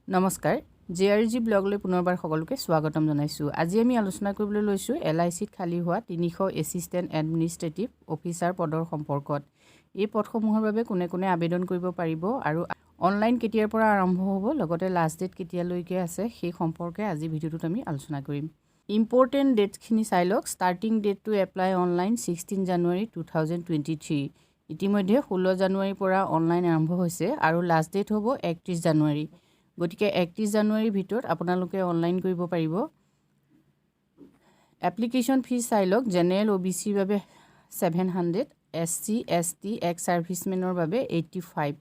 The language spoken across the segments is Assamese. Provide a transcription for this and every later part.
নমস্কাৰ জেআৰজি ব্লগলৈ পুনৰবাৰ সকলোকে স্বাগতম জনাইছোঁ। আজি আমি আলোচনা কৰিবলৈ লৈছোঁ LICত খালী হোৱা 300 এছিষ্টেণ্ট এডমিনিষ্ট্ৰেটিভ অফিচাৰ পদৰ সম্পৰ্কত। এই পদসমূহৰ বাবে কোনে কোনে আবেদন কৰিব পাৰিব আৰু অনলাইন কেতিয়াৰ পৰা আৰম্ভ হ'ব, লগতে লাষ্ট ডেট কেতিয়ালৈকে আছে সেই সম্পৰ্কে আজি ভিডিঅ'টোত আমি আলোচনা কৰিম। ইম্পৰ্টেণ্ট ডেটখিনি চাই লওক। Starting date to apply online 16 জানুৱাৰী 2023। ইতিমধ্যে 16 জানুৱাৰীৰ পৰা অনলাইন আৰম্ভ হৈছে আৰু লাষ্ট ডেট হ'ব 31 জানুৱাৰী। গতিকে 31 জানুৱাৰীৰ ভিতৰত আপোনালোকে অনলাইন কৰিব পাৰিব। এপ্লিকেশ্যন ফিজ চাই লওক। জেনেৰেল OBCৰ বাবে 700, SC, ST, এক্স ছাৰ্ভিচমেনৰ বাবে 85।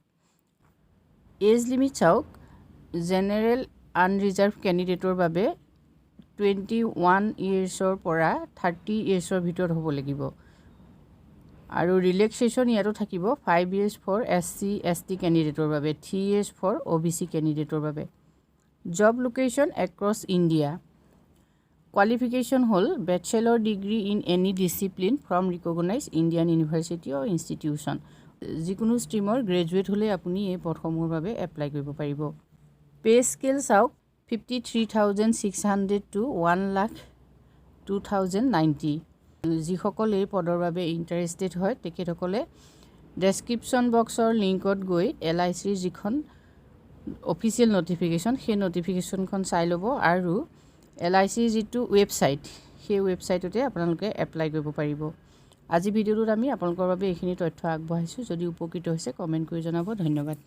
এজ লিমিট চাওক। জেনেৰেল আনৰিজাৰ্ভ কেণ্ডিডেটৰ বাবে 21 ইয়েৰ্ছৰ পৰা 30 ইয়েৰ্ছৰ ভিতৰত হ'ব লাগিব আৰু ৰিলেক্সেশ্যন ইয়াতো থাকিব 5 years ফৰ SC, ST কেণ্ডিডেটৰ বাবে, 3 years ফৰ OBC কেণ্ডিডেটৰ বাবে। Job location across India. Qualification হ'ল bachelor degree in any discipline from recognise Indian university or institution. যিকোনো ষ্ট্ৰীমৰ গ্ৰেজুৱেট হ'লে আপুনি এই পদসমূহৰ বাবে এপ্লাই কৰিব পাৰিব। পে স্কেল চাওক। 53,600 to 1,02,090। যিসকল এই পদৰ বাবে ইণ্টাৰেষ্টেড হয় তেখেতসকলে ডেছক্ৰিপশ্যন বক্সৰ লিংকত গৈ LICৰ যিখন অফিচিয়েল নটিফিকেশ্যন সেই নটিফিকেশ্যনখন চাই ল'ব আৰু LICৰ যিটো ৱেবছাইট সেই ৱেবছাইটতে আপোনালোকে এপ্লাই কৰিব পাৰিব। আজি ভিডিঅ'টোত আমি আপোনালোকৰ বাবে এইখিনি তথ্য আগবঢ়াইছোঁ। যদি উপকৃত হৈছে কমেণ্ট কৰি জনাব। ধন্যবাদ।